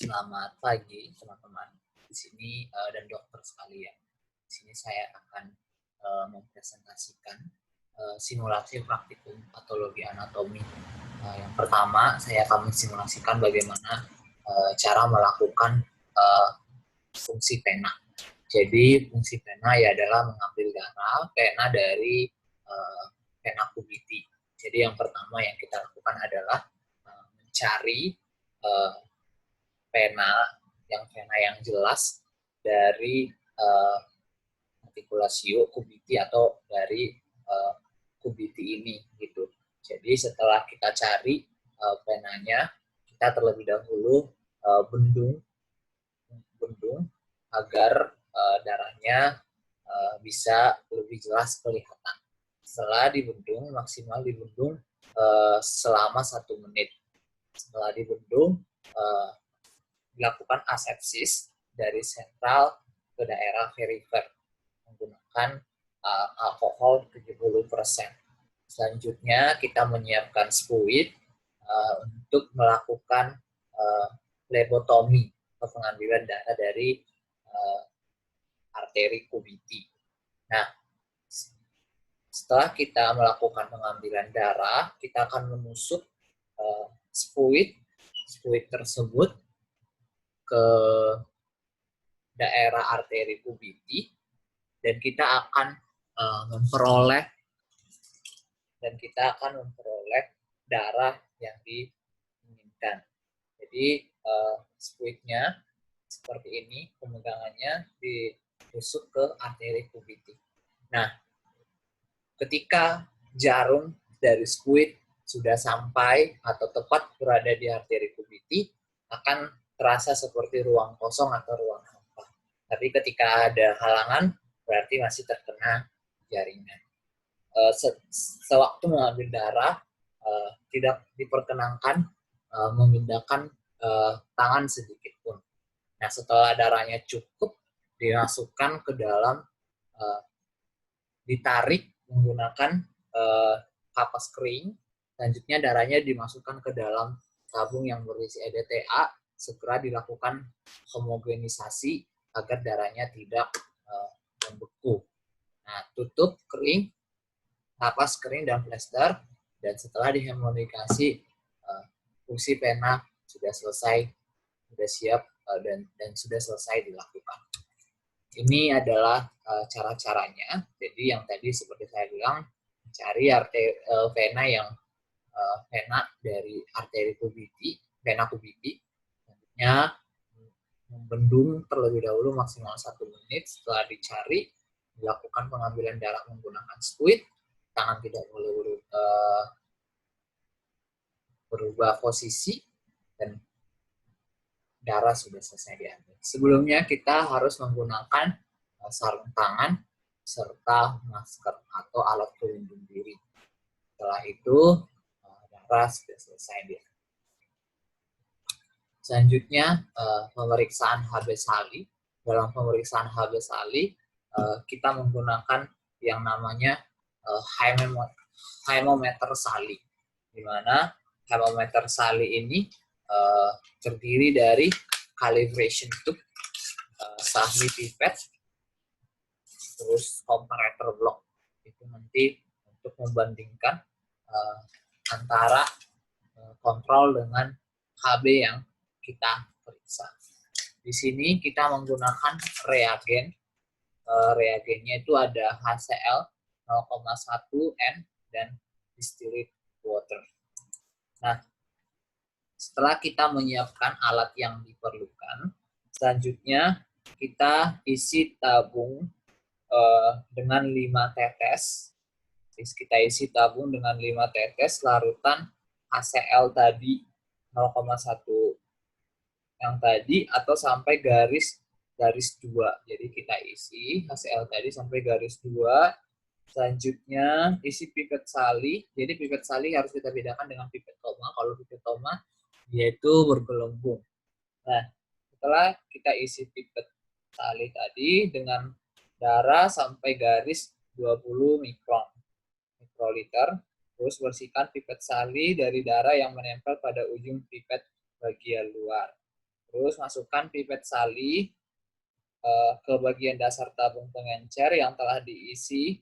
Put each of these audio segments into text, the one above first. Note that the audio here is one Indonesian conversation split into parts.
Selamat pagi teman-teman. Di sini dan dokter sekalian. Di sini saya akan mempresentasikan simulasi praktikum patologi anatomi. Yang pertama, saya akan mensimulasikan bagaimana cara melakukan uh, fungsi pena. Jadi fungsi pena ya adalah mengambil darah pena dari pena kubiti. Jadi yang pertama yang kita lakukan adalah mencari uh, pena yang jelas dari artikulasio kubiti atau dari kubiti ini gitu. Jadi setelah kita cari penanya, kita terlebih dahulu bendung agar darahnya bisa lebih jelas kelihatan. Setelah dibendung, maksimal dibendung selama 1 menit. Setelah dibendung, dilakukan asepsis dari sentral ke daerah perifer menggunakan alkohol 70%. Selanjutnya kita menyiapkan spuit untuk melakukan flebotomi atau pengambilan darah dari arteri kubiti. Nah, setelah kita melakukan pengambilan darah, kita akan menusuk spuit tersebut ke daerah arteri kubiti dan kita akan memperoleh darah yang diinginkan. Jadi spuitnya seperti ini, pemegangannya ditusuk ke arteri kubiti. Nah, ketika jarum dari spuit sudah sampai atau tepat berada di arteri kubiti, akan terasa seperti ruang kosong atau ruang hampa. Tapi ketika ada halangan, berarti masih terkena jaringan. Sewaktu mengambil darah, tidak diperkenankan memindahkan tangan sedikit pun. Nah, setelah darahnya cukup, dimasukkan ke dalam, ditarik menggunakan kapas kering. Selanjutnya darahnya dimasukkan ke dalam tabung yang berisi EDTA, segera dilakukan homogenisasi agar darahnya tidak membeku. Nah, tutup kering, kapas kering dan plester, dan setelah dihemodifikasi, fungsi pena sudah selesai, sudah siap, dan sudah selesai dilakukan. Ini adalah cara-caranya. Jadi yang tadi seperti saya bilang, cari vena yang vena dari arteri kubiti, vena kubiti. Selanjutnya membendung terlebih dahulu maksimal 1 menit. Setelah dicari, dilakukan pengambilan darah menggunakan spuit. Tangan tidak boleh berubah posisi dan darah sudah selesai diambil. Sebelumnya kita harus menggunakan sarung tangan serta masker atau alat pelindung diri. Setelah itu darah sudah selesai diambil. Selanjutnya pemeriksaan HB Sali. Dalam pemeriksaan HB Sali kita menggunakan yang namanya hemometer Sali, di mana hemometer Sali ini terdiri dari calibration tube, sahmi pipet, terus comparator block. Itu nanti untuk membandingkan antara kontrol dengan HB yang kita periksa. Di sini kita menggunakan reagen. Reagennya itu ada HCl 0,1 N dan distilled water. Nah, setelah kita menyiapkan alat yang diperlukan, selanjutnya kita isi tabung dengan 5 tetes. Kita isi tabung dengan 5 tetes larutan HCl tadi 0,1 yang tadi atau sampai garis 2. Jadi kita isi HCl tadi sampai garis 2. Selanjutnya isi pipet sali. Jadi pipet sali harus kita bedakan dengan pipet toma. Kalau pipet toma dia itu bergelembung. Nah, setelah kita isi pipet sali tadi dengan darah sampai garis 20 mikroliter, terus bersihkan pipet sali dari darah yang menempel pada ujung pipet bagian luar. Terus masukkan pipet sali ke bagian dasar tabung pengencer yang telah diisi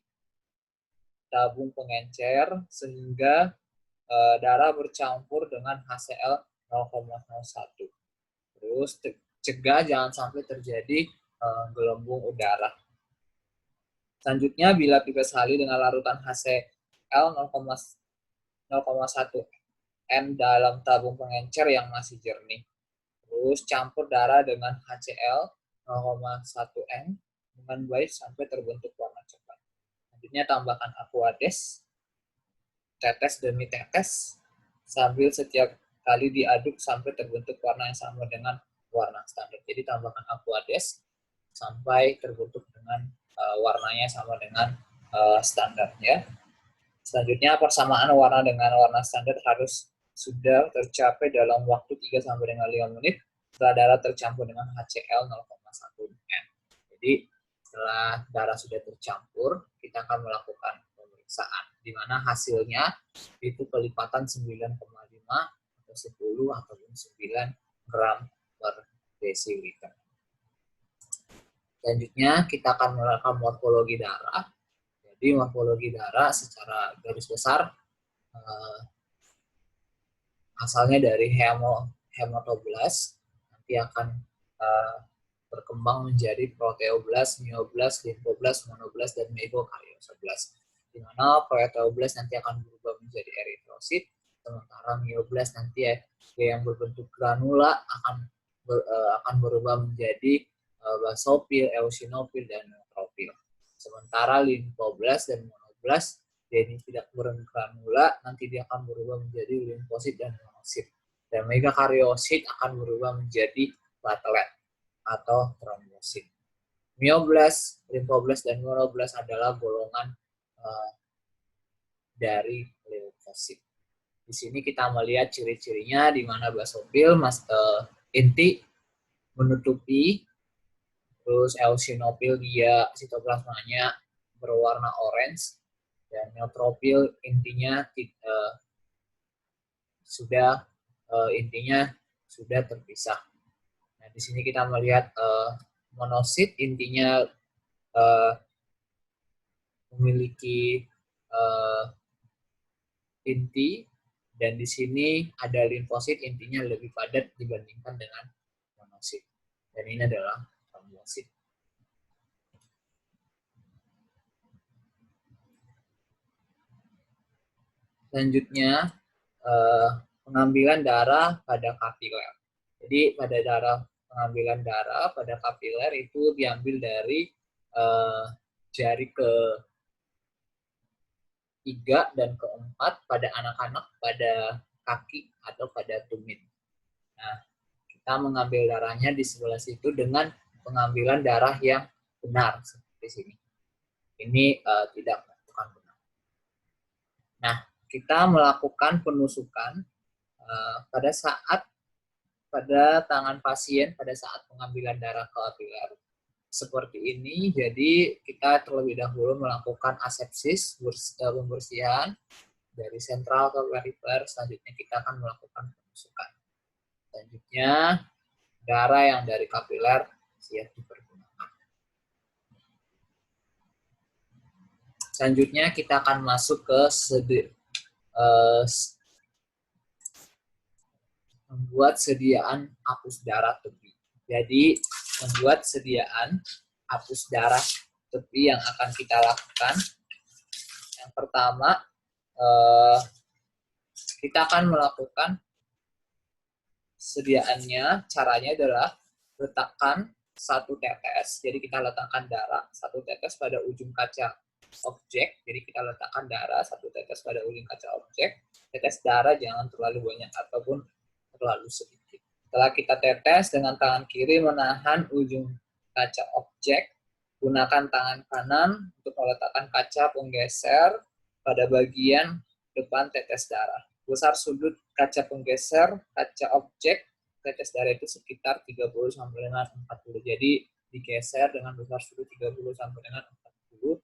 tabung pengencer sehingga darah bercampur dengan HCl 0,01. Terus cegah jangan sampai terjadi gelembung udara. Selanjutnya, bila pipet sali dengan larutan HCl 0,1 N dalam tabung pengencer yang masih jernih. Terus campur darah dengan HCl 0,1 N dengan baik sampai terbentuk warna coklat. Selanjutnya tambahkan aquades, tetes demi tetes, sambil setiap kali diaduk sampai terbentuk warna yang sama dengan warna standar. Jadi tambahkan aquades sampai terbentuk dengan warnanya sama dengan standar ya. Selanjutnya persamaan warna dengan warna standar harus sudah tercapai dalam waktu 3 sampai dengan 5 menit setelah darah tercampur dengan HCl 0,1 N. Jadi setelah darah sudah tercampur, kita akan melakukan pemeriksaan di mana hasilnya itu kelipatan 9,5 atau 10 ataupun 9 gram per desiliter. Selanjutnya kita akan melakukan morfologi darah. Jadi morfologi darah secara garis besar asalnya dari hematoblast, nanti akan berkembang menjadi proteoblast, myoblast, limfoblast, monoblast, dan megakaryosoblast. Di mana proteoblast nanti akan berubah menjadi eritrosit, sementara myoblast nanti yang berbentuk granula akan berubah menjadi basofil, eosinofil, dan neutropil. Sementara limfoblast dan monoblast ini tidak bergranula, nanti dia akan berubah menjadi limfosit dan monosit. Dan megakaryosit akan berubah menjadi platelet atau trombosit. Myoblast, limfoblast, dan monoblast adalah golongan dari leukosit. Di sini kita melihat ciri-cirinya di mana basofil inti menutupi, terus eosinofil dia sitoplasmanya berwarna orange, dan neutropil intinya sudah terpisah. Nah, di sini kita melihat monosit intinya memiliki inti, dan di sini ada limfosit intinya lebih padat dibandingkan dengan monosit. Dan ini adalah trombosit. Selanjutnya, pengambilan darah pada kapiler. Jadi pada pengambilan darah pada kapiler itu diambil dari jari ke-3 dan ke-4 pada anak-anak, pada kaki atau pada tumit. Nah, kita mengambil darahnya di sebelah situ dengan pengambilan darah yang benar seperti sini. Ini tidak bukan benar. Nah, kita melakukan penusukan pada tangan pasien pada saat pengambilan darah kapiler seperti ini. Jadi kita terlebih dahulu melakukan asepsis, pembersihan dari sentral ke perifer. Selanjutnya kita akan melakukan penusukan. Selanjutnya darah yang dari kapiler siap dipergunakan. Selanjutnya kita akan masuk ke membuat sediaan hapus darah tepi. Jadi membuat sediaan hapus darah tepi yang akan kita lakukan. Yang pertama, kita akan melakukan sediaannya. Caranya adalah letakkan 1 tetes. Jadi kita letakkan darah 1 tetes pada ujung kaca objek. Jadi kita letakkan darah 1 tetes pada ujung kaca objek. Tetes darah jangan terlalu banyak ataupun terlalu sedikit. Setelah kita tetes, dengan tangan kiri menahan ujung kaca objek. Gunakan tangan kanan untuk meletakkan kaca penggeser pada bagian depan tetes darah. Besar sudut kaca penggeser kaca objek tetes darah itu sekitar 30 sampai dengan 40. Jadi digeser dengan besar sudut 30 sampai dengan 40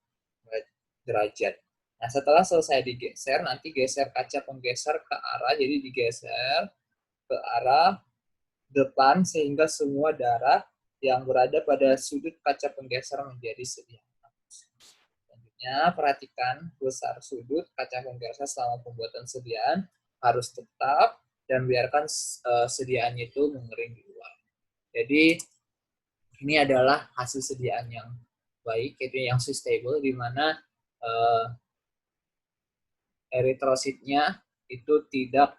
derajat. Nah, setelah selesai digeser, nanti geser kaca penggeser ke arah, jadi digeser ke arah depan sehingga semua darah yang berada pada sudut kaca penggeser menjadi sediaan. Selanjutnya, perhatikan besar sudut kaca penggeser selama pembuatan sediaan harus tetap dan biarkan sediaannya itu mengering di luar. Jadi ini adalah hasil sediaan yang baik, yaitu yang sustainable, di mana eritrositnya itu tidak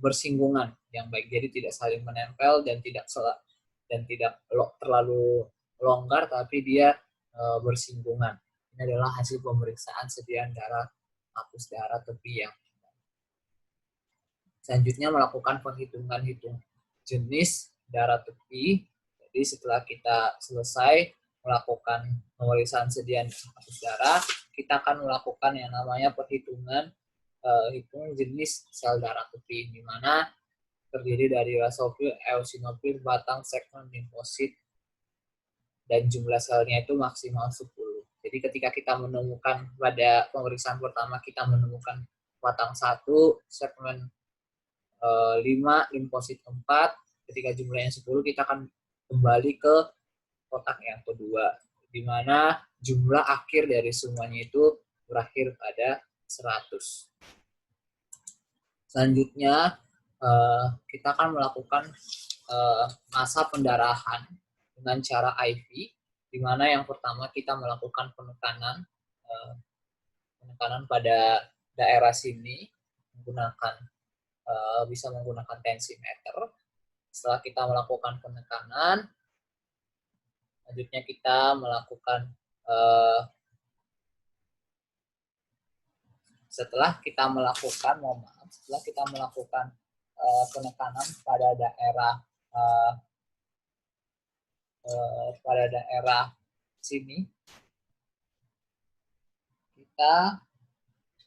bersinggungan yang baik, jadi tidak saling menempel dan tidak terlalu longgar, tapi dia bersinggungan. Ini adalah hasil pemeriksaan sediaan darah hapus darah tepi yang. Selanjutnya melakukan penghitungan jenis darah tepi. Jadi setelah kita selesai melakukan pemeriksaan sediaan hapus darah, kita akan melakukan yang namanya perhitungan hitung jenis sel darah tepi, di mana terdiri dari basofil, eosinofil, batang, segmen, limfosit, dan jumlah selnya itu maksimal 10. Jadi ketika kita menemukan pada pemeriksaan pertama kita menemukan batang 1, segmen 5, limfosit 4, ketika jumlahnya 10 kita akan kembali ke kotak yang kedua, di mana jumlah akhir dari semuanya itu berakhir pada 100. Selanjutnya kita akan melakukan masa pendarahan dengan cara IV, di mana yang pertama kita melakukan penekanan pada daerah sini menggunakan bisa menggunakan tensimeter. Setelah kita melakukan penekanan, selanjutnya kita melakukan setelah kita melakukan penekanan pada daerah sini,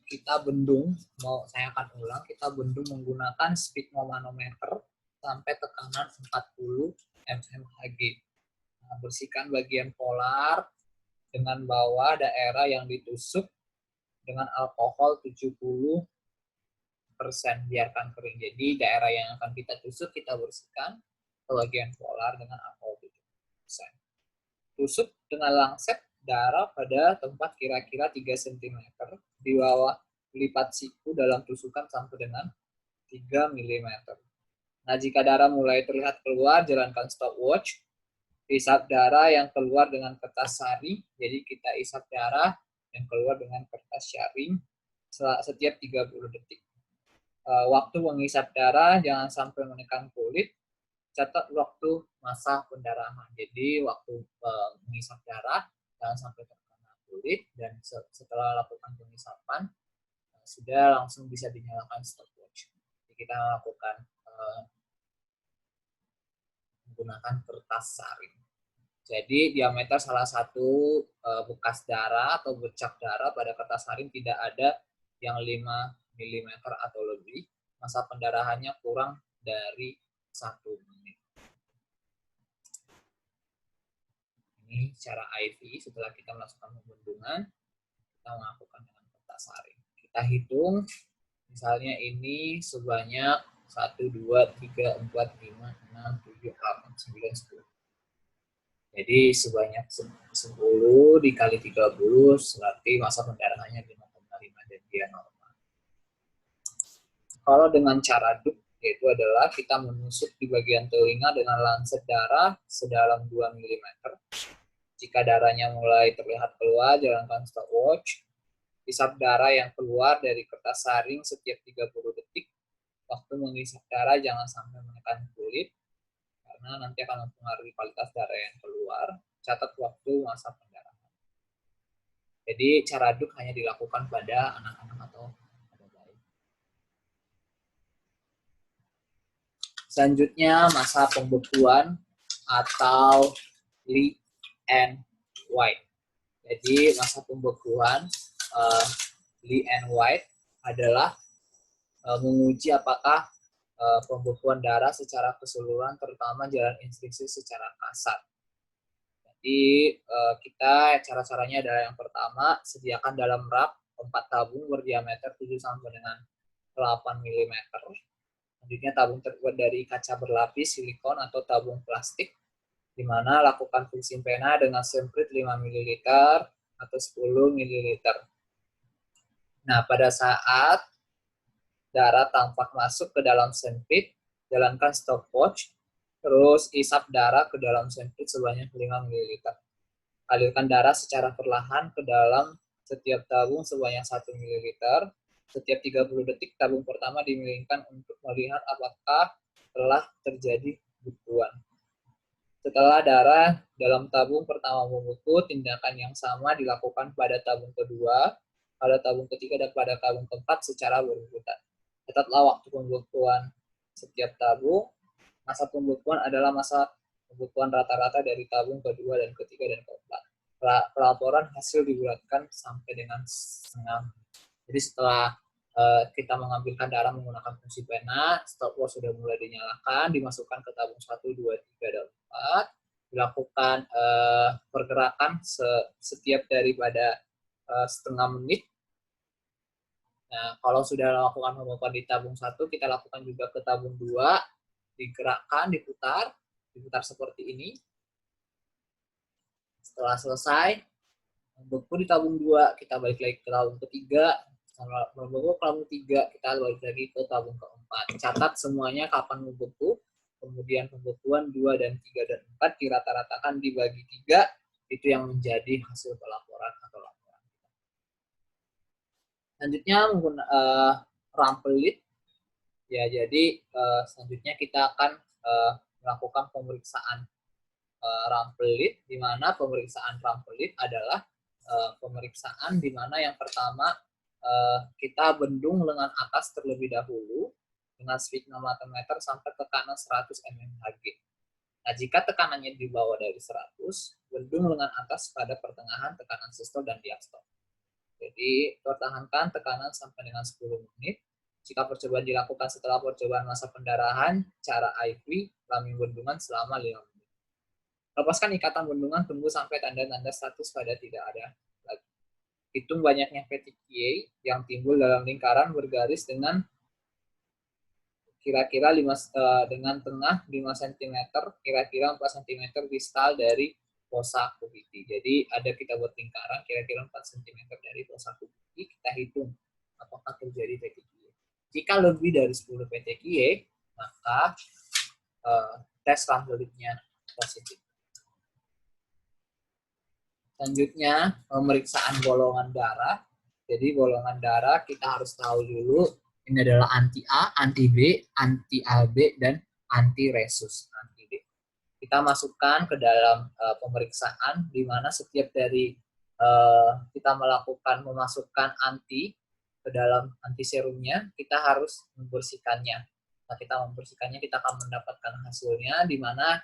kita bendung, saya akan ulang, kita bendung menggunakan sphygmomanometer sampai tekanan 40 mmHg. Nah, bersihkan bagian polar dengan bawah daerah yang ditusuk dengan alkohol 70%, biarkan kering. Jadi daerah yang akan kita tusuk kita bersihkan ke bagian polar dengan alkohol 70%. Tusuk dengan lancet darah pada tempat kira-kira 3 cm di bawah lipat siku dalam tusukan sampai dengan 3 mm. Nah, jika darah mulai terlihat keluar, jalankan stopwatch. Isap darah yang keluar dengan kertas saring, jadi kita isap darah yang keluar dengan kertas syaring setiap 30 detik. Waktu mengisap darah jangan sampai menekan kulit. Catat waktu masa pendarahan. Jadi waktu mengisap darah jangan sampai terkena kulit, dan setelah lakukan pengisapan sudah langsung bisa dinyalakan stopwatch. Jadi kita lakukan menggunakan kertas saring. Jadi diameter salah satu bekas darah atau bercak darah pada kertas saring tidak ada yang 5 mm atau lebih. Masa pendarahannya kurang dari 1 menit. Ini cara IV. Setelah kita melakukan pembendungan, kita melakukan dengan kertas saring. Kita hitung, misalnya ini sebanyak 1, 2, 3, 4, 5, 6, 7, 8, 9, 10. Jadi sebanyak 10 dikali 30 berarti masa pendarahannya 5,5 dan dia normal. Kalau dengan cara duk, yaitu adalah kita menusuk di bagian telinga dengan lancet darah sedalam 2 mm. Jika darahnya mulai terlihat keluar, jalankan stopwatch. Isap darah yang keluar dari kertas saring setiap 30 detik. Waktu mengisap darah jangan sampai menekan kulit, karena nanti akan mempengaruhi kualitas darah yang keluar. Catat waktu masa pendarahan. Jadi cara aduk hanya dilakukan pada anak-anak atau pada bayi. Selanjutnya masa pembekuan atau Lee and White. Jadi masa pembekuan Lee and White adalah menguji apakah pembekuan darah secara keseluruhan, terutama jalan instruksi secara kasar. Jadi cara-caranya adalah yang pertama, sediakan dalam rak 4 tabung berdiameter 7 sampai dengan 8 mm. Selanjutnya tabung terbuat dari kaca berlapis, silikon, atau tabung plastik, di mana lakukan fungsi pena dengan semprit 5 ml atau 10 ml. Nah, pada saat darah tampak masuk ke dalam semprit, jalankan stopwatch, terus isap darah ke dalam semprit sebanyak 5 ml. Alirkan darah secara perlahan ke dalam setiap tabung sebanyak 1 ml. Setiap 30 detik, tabung pertama dimiringkan untuk melihat apakah telah terjadi pembekuan. Setelah darah dalam tabung pertama membeku, tindakan yang sama dilakukan pada tabung kedua, pada tabung ketiga, dan pada tabung keempat secara berurutan. Catatlah waktu pembekuan setiap tabung. Masa pembekuan adalah masa pembekuan rata-rata dari tabung kedua dan ketiga dan keempat. Pelaporan hasil dibulatkan sampai dengan setengah. Jadi setelah kita mengambilkan darah menggunakan fungsi pena, stopwatch sudah mulai dinyalakan, dimasukkan ke tabung 1, 2, 3, dan 4, dilakukan pergerakan setiap daripada setengah menit. Nah, kalau sudah melakukan pembekuan di tabung 1, kita lakukan juga ke tabung 2, digerakkan, diputar seperti ini. Setelah selesai membeku di tabung 2, kita balik lagi ke tabung ketiga. Setelah membeku ke tabung 3, kita balik lagi ke tabung keempat. Catat semuanya kapan membeku, kemudian pembekuan 2 dan 3 dan 4 dirata-ratakan dibagi 3, itu yang menjadi hasil pelaporan atau laporan. Selanjutnya menggunakan rampelit. Ya, jadi selanjutnya kita akan melakukan pemeriksaan rampelit, di mana pemeriksaan rampelit adalah pemeriksaan di mana yang pertama kita bendung lengan atas terlebih dahulu dengan sphygmomanometer meter sampai tekanan 100 mmHg. Nah, jika tekanannya di bawah dari 100, bendung lengan atas pada pertengahan tekanan sistol dan diastol. Jadi, pertahankan tekanan sampai dengan 10 menit. Jika percobaan dilakukan setelah percobaan masa pendarahan, cara IV, lambung bendungan selama 5 menit. Lepaskan ikatan bendungan, tunggu sampai tanda-tanda status pada tidak ada lagi. Hitung banyaknya petechiae yang timbul dalam lingkaran bergaris dengan kira-kira dengan tengah 5 cm, kira-kira 4 cm distal dari fossa cuviti. Jadi ada kita buat lingkaran kira-kira 4 cm dari fossa cuviti, kita hitung apakah terjadi petechiae. Jika lebih dari 10 petechiae, maka tes rampelitnya positif. Selanjutnya, pemeriksaan golongan darah. Jadi golongan darah kita harus tahu dulu, ini adalah anti A, anti B, anti AB, dan anti resus, anti D. Kita masukkan ke dalam pemeriksaan, di mana setiap dari kita memasukkan anti ke dalam anti serumnya, kita harus membersihkannya. Nah, kita membersihkannya, kita akan mendapatkan hasilnya, di mana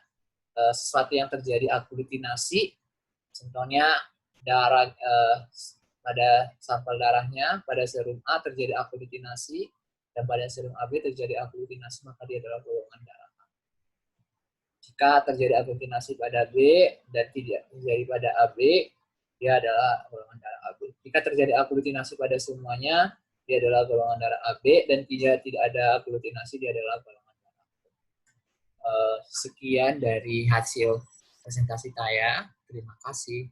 sesuatu yang terjadi aglutinasi. Contohnya darah pada sampel darahnya pada serum A terjadi aglutinasi dan pada serum AB terjadi aglutinasi, maka dia adalah golongan darah A. Jika terjadi aglutinasi pada B dan tidak terjadi pada AB, dia adalah golongan darah AB. Jika terjadi aglutinasi pada semuanya, dia adalah golongan darah AB, dan tidak ada aglutinasi, dia adalah golongan darah AB. Sekian dari hasil presentasi saya. Terima kasih.